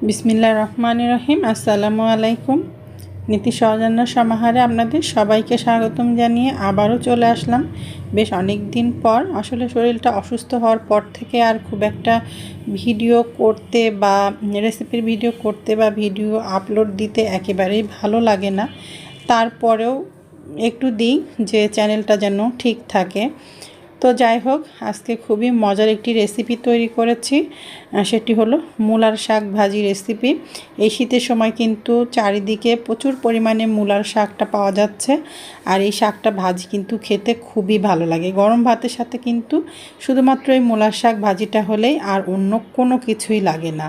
বিসমিল্লাহির রহমানির রহিম। আসসালামু আলাইকুম। নীতি সৌজন্য সমাহারে আপনাদের সবাইকে স্বাগতম জানিয়ে আবারও চলে আসলাম বেশ অনেক দিন পর। আসলে শরীরটা অসুস্থ হওয়ার পর থেকে আর খুব একটা ভিডিও করতে বা রেসিপির ভিডিও করতে বা ভিডিও আপলোড দিতে একেবারেই ভালো লাগে না। তারপরেও একটু দিই যে চ্যানেলটা যেন ঠিক থাকে। তো যাই হোক, আজকে খুবই মজার একটি রেসিপি তৈরি করেছি। সেটি হলো মূলার শাক ভাজি রেসিপি। এই শীতের সময় কিন্তু চারিদিকে প্রচুর পরিমাণে মূলার শাকটা পাওয়া যাচ্ছে, আর এই শাকটা ভাজি কিন্তু খেতে খুবই ভালো লাগে। গরম ভাতের সাথে কিন্তু শুধুমাত্র এই মূলার শাক ভাজিটা হলেই আর অন্য কোনো কিছুই লাগে না।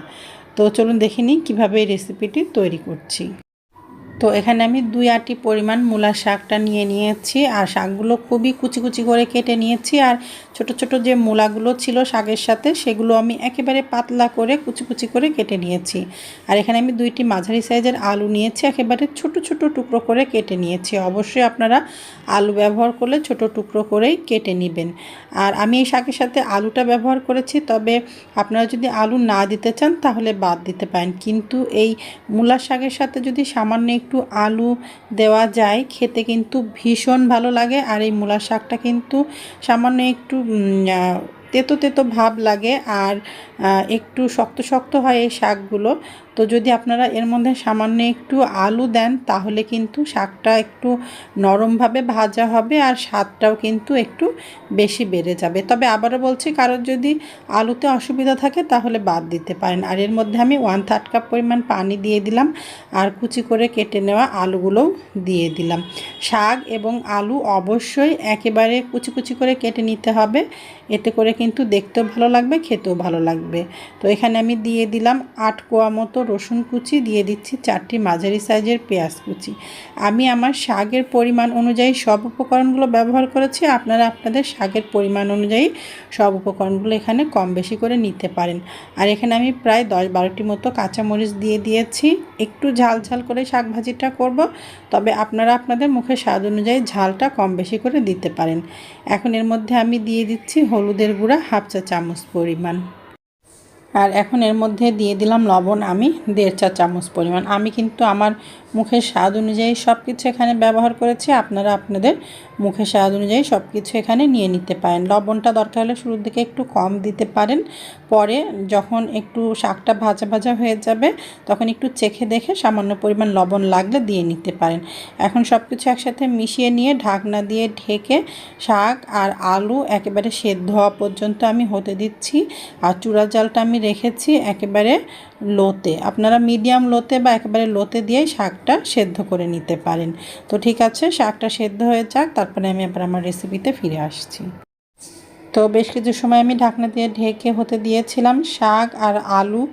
তো চলুন দেখে নিই কীভাবে এই রেসিপিটি তৈরি করছি। তো এখানে আমি 2 আঁটি পরিমাণ মূলার শাকটা নিয়ে নিয়েছি, আর শাকগুলো খুবই কুচি কুচি করে কেটে নিয়েছি। আর ছোট ছোট যে মূলাগুলো ছিল শাকের সাথে, সেগুলো আমি একেবারে পাতলা করে কুচি কুচি করে কেটে নিয়েছি। আর এখানে আমি 2টি মাঝারি সাইজের আলু নিয়েছি, একেবারে ছোট ছোট টুকরো করে কেটে নিয়েছি। অবশ্যই আপনারা আলু ব্যবহার করলে ছোট টুকরো করেই কেটে নেবেন। আর আমি এই শাকের সাথে আলুটা ব্যবহার করেছি, তবে আপনারা যদি আলু না দিতে চান তাহলে বাদ দিতে পারেন। কিন্তু এই মূলার শাকের সাথে যদি সামান্য একটু আলু দেওয়া যায়, খেতে কিন্তু ভীষণ ভালো লাগে। আর এই মূলার শাকটা কিন্তু সামান্য একটু তেতো তেতো ভাব লাগে, আর একটু শক্ত শক্ত হয় এই শাকগুলো। তো যদি আপনারা এর মধ্যে সামান্য একটু আলু দেন তাহলে কিন্তু শাকটা একটু নরমভাবে ভাজা হবে, আর স্বাদটাও কিন্তু একটু বেশি বেড়ে যাবে। তবে আবারও বলছি, কারোর যদি আলুতে অসুবিধা থাকে তাহলে বাদ দিতে পারেন। আর এর মধ্যে আমি 1/3 কাপ পরিমাণ পানি দিয়ে দিলাম, আর কুচি করে কেটে নেওয়া আলুগুলোও দিয়ে দিলাম। শাক এবং আলু অবশ্যই একেবারে কুচি কুচি করে কেটে নিতে হবে, এতে করে কিন্তু দেখতেও ভালো লাগবে, খেতেও ভালো লাগবে। তো এখানে আমি দিয়ে দিলাম 8 কোয়া মতো রসুন কুচি, দিয়ে দিচ্ছি 4টি মাঝারি সাইজের পেঁয়াজ কুচি। আমি আমার শাকের পরিমাণ অনুযায়ী সব উপকরণগুলো ব্যবহার করেছি। আপনারা আপনাদের শাকের পরিমাণ অনুযায়ী সব উপকরণগুলো এখানে কম বেশি করে নিতে পারেন। আর এখানে আমি প্রায় 10-12টি মতো কাঁচামরিচ দিয়ে দিয়েছি। একটু ঝাল ঝাল করে শাক ভাজিটা করব, তবে আপনারা আপনাদের মুখের স্বাদ অনুযায়ী ঝালটা কম বেশি করে দিতে পারেন। এখন এর মধ্যে আমি দিয়ে দিচ্ছি হলুদের গুঁড়া 1/2 চা চামচ পরিমাণ। আর এখন এর মধ্যে দিয়ে দিলাম লবণ আমি 1.5 চা চামচ পরিমাণ। আমি কিন্তু আমার মুখের স্বাদ অনুযায়ী সব কিছু এখানে ব্যবহার করেছি। আপনারা আপনাদের মুখের স্বাদ অনুযায়ী সব কিছু এখানে নিয়ে নিতে পারেন। লবণটা দরকার হলে শুরুর দিকে একটু কম দিতে পারেন, পরে যখন একটু শাকটা ভাজা ভাজা হয়ে যাবে তখন একটু চেখে দেখে সামান্য পরিমাণ লবণ লাগলে দিয়ে নিতে পারেন। এখন সব কিছু একসাথে মিশিয়ে নিয়ে ঢাকনা দিয়ে ঢেকে শাক আর আলু একেবারে সেদ্ধ হওয়া পর্যন্ত আমি হতে দিচ্ছি। আর চুলার জালটা আমি রেখেছি একেবারে লোতে। আপনারা মিডিয়াম লোতে বা একেবারে লোতে দিয়েই শাকটা সেদ্ধ করে নিতে পারেন। তো ঠিক আছে, শাকটা সেদ্ধ হয়ে যাক, তারপরে আমি আবার আমার রেসিপিতে ফিরে আসছি। তো বেশ কিছু সময় আমি ঢাকনা দিয়ে ঢেকে হতে দিয়েছিলাম। শাক আর আলু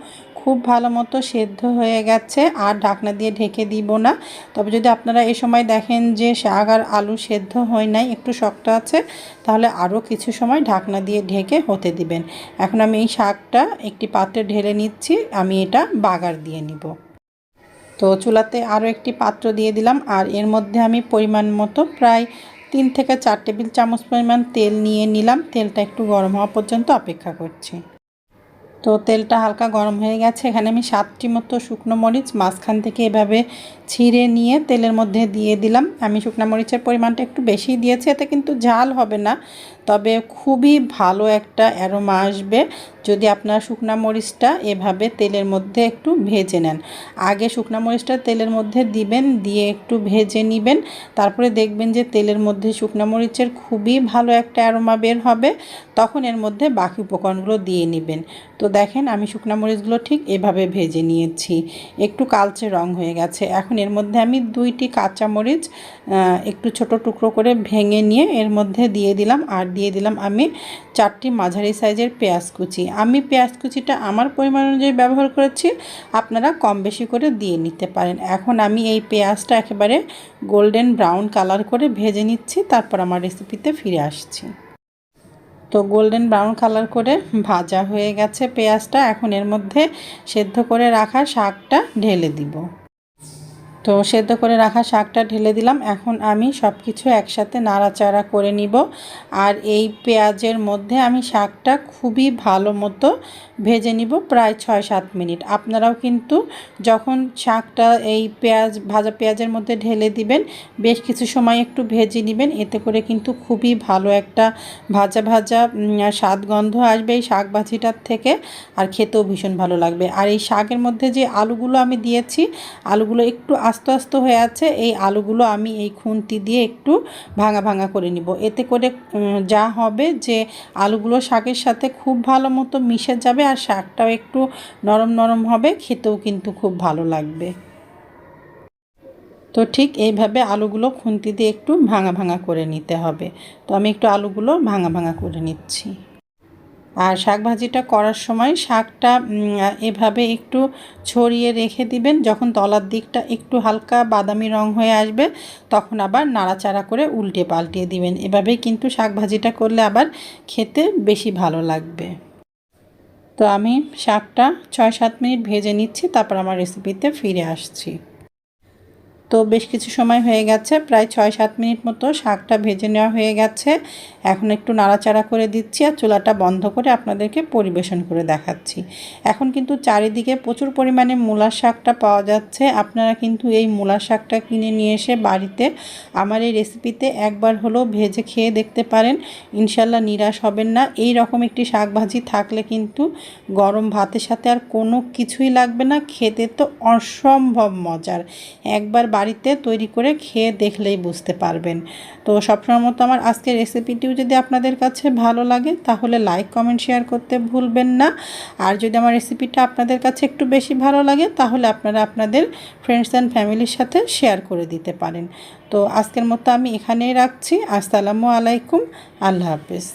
খুব ভালো মতো সেদ্ধ হয়ে গেছে, আর ঢাকনা দিয়ে ঢেকে দিব না। তবে যদি আপনারা এই সময় দেখেন যে শাক আর আলু সেদ্ধ হয় নাই, একটু শক্ত আছে, তাহলে আরও কিছু সময় ঢাকনা দিয়ে ঢেকে হতে দিবেন। এখন আমি এই শাকটা একটি পাত্রে ঢেলে নিচ্ছি, আমি এটা বাগার দিয়ে নিব। তো চুলাতে আরও একটি পাত্র দিয়ে দিলাম, আর এর মধ্যে আমি পরিমাণ মতো প্রায় 3 থেকে 4 টেবিল চামচ পরিমাণ তেল নিয়ে নিলাম। তেলটা একটু গরম হওয়া পর্যন্ত অপেক্ষা করছি। তো তেলটা হালকা গরম হয়ে গেছে। এখানে আমি 7টি মতো শুকনো মরিচ মাঝখান থেকে এভাবে ছিঁড়ে নিয়ে তেলের মধ্যে দিয়ে দিলাম। আমি শুকনো মরিচের পরিমাণটা একটু বেশি দিয়েছি, এতে কিন্তু ঝাল হবে না, তবে খুবই ভালো একটা অ্যারোমা আসবে যদি আপনারা শুকনো মরিচটা এভাবে তেলের মধ্যে একটু ভেজে নেন। আগে শুকনো মরিচটা তেলের মধ্যে দিবেন, দিয়ে একটু ভেজে নেবেন, তারপরে দেখবেন যে তেলের মধ্যে শুকনো মরিচের খুবই ভালো একটা অ্যারোমা বের হবে, তখন এর মধ্যে বাকি উপকরণগুলো দিয়ে নেবেন। তো দেখেন আমি শুকনো মরিচগুলো ঠিক এভাবে ভেজে নিয়েছি, একটু কালচে রং হয়ে গেছে। এখন এর মধ্যে আমি 2টি কাঁচামরিচ একটু ছোট টুকরো করে ভেঙে নিয়ে এর মধ্যে দিয়ে দিলাম, আর দিয়ে দিলাম আমি 4টি মাঝারি সাইজের পেঁয়াজ কুচি। আমি পেঁয়াজ কুচিটা আমার পরিমাণ অনুযায়ী ব্যবহার করেছি, আপনারা কম বেশি করে দিয়ে নিতে পারেন। এখন আমি এই পেঁয়াজটা একেবারে গোল্ডেন ব্রাউন কালার করে ভেজে নিচ্ছি, তারপর আমার রেসিপিতে ফিরে আসছি। তো গোল্ডেন ব্রাউন কালার করে ভাজা হয়ে গেছে পেঁয়াজটা। এখন এর মধ্যে সেদ্ধ করে রাখা শাকটা ঢেলে দিব। তো সেদ্ধ করে রাখা শাকটা ঢেলে দিলাম। এখন আমি সব কিছু একসাথে নাড়াচাড়া করে নিব। আর এই পেঁয়াজের মধ্যে আমি শাকটা খুবই ভালো মতো ভেজে নিব, প্রায় 6-7 মিনিট। আপনারাও কিন্তু যখন শাকটা এই ভাজা পেঁয়াজের মধ্যে ঢেলে দিবেন, বেশ কিছু সময় একটু ভেজে নেবেন। এতে করে কিন্তু খুবই ভালো একটা ভাজা ভাজা স্বাদ গন্ধ আসবে এই শাক ভাজিটার থেকে, আর খেতেও ভীষণ ভালো লাগবে। আর এই শাকের মধ্যে যে আলুগুলো আমি দিয়েছি, আলুগুলো একটু আস্ত আস্ত হয়ে আছে। এই আলুগুলো আমি এই খুন্তি দিয়ে একটু ভাঙা ভাঙা করে নিব। এতে করে যা হবে যে আলুগুলো শাকের সাথে খুব ভালো মতো মিশে যাবে, আর শাকটাও একটু নরম নরম হবে, খেতেও কিন্তু খুব ভালো লাগবে। তো ঠিক এইভাবে আলুগুলো খুন্তি দিয়ে একটু ভাঙা ভাঙা করে নিতে হবে। তো আমি একটু আলুগুলো ভাঙা ভাঙা করে নিচ্ছি। আর শাক ভাজিটা করার সময় শাকটা এভাবে একটু ছড়িয়ে রেখে দিবেন। যখন তলার দিকটা একটু হালকা বাদামি রং হয়ে আসবে, তখন আবার নাড়াচাড়া করে উল্টে পাল্টিয়ে দিবেন। এভাবেই কিন্তু শাক ভাজিটা করলে আবার খেতে বেশি ভালো লাগবে। তো আমি শাকটা 6-7 মিনিট ভেজে নিচ্ছি, তারপর আমার রেসিপিতে ফিরে আসছি। তো বেশ কিছু সময় হয়ে গেছে, প্রায় 6-7 মিনিট মতো শাকটা ভেজে নেওয়া হয়ে গেছে। এখন একটু নাড়াচাড়া করে দিচ্ছি আর চুলাটা বন্ধ করে আপনাদেরকে পরিবেশন করে দেখাচ্ছি। এখন কিন্তু চারিদিকে প্রচুর পরিমাণে মূলার শাকটা পাওয়া যাচ্ছে। আপনারা কিন্তু এই মূলার শাকটা কিনে নিয়ে এসে বাড়িতে আমার এই রেসিপিতে একবার হলেও ভেজে খেয়ে দেখতে পারেন। ইনশাল্লাহ নিরাশ হবেন না। এই রকম একটি শাক ভাজি থাকলে কিন্তু গরম ভাতের সাথে আর কোনো কিছুই লাগবে না, খেতে তো অসম্ভব মজার। একবার বাড়িতে তৈরি করে খেয়ে দেখলেই বুঝতে পারবেন। তো সবসময় মতো আমার আজকের রেসিপিটিও যদি আপনাদের কাছে ভালো লাগে, তাহলে লাইক কমেন্ট শেয়ার করতে ভুলবেন না। আর যদি আমার রেসিপিটা আপনাদের কাছে একটু বেশি ভালো লাগে, তাহলে আপনারা আপনাদের ফ্রেন্ডস অ্যান্ড ফ্যামিলির সাথে শেয়ার করে দিতে পারেন। তো আজকের মতো আমি এখানেই রাখছি। আসসালামু আলাইকুম, আল্লাহ হাফেজ।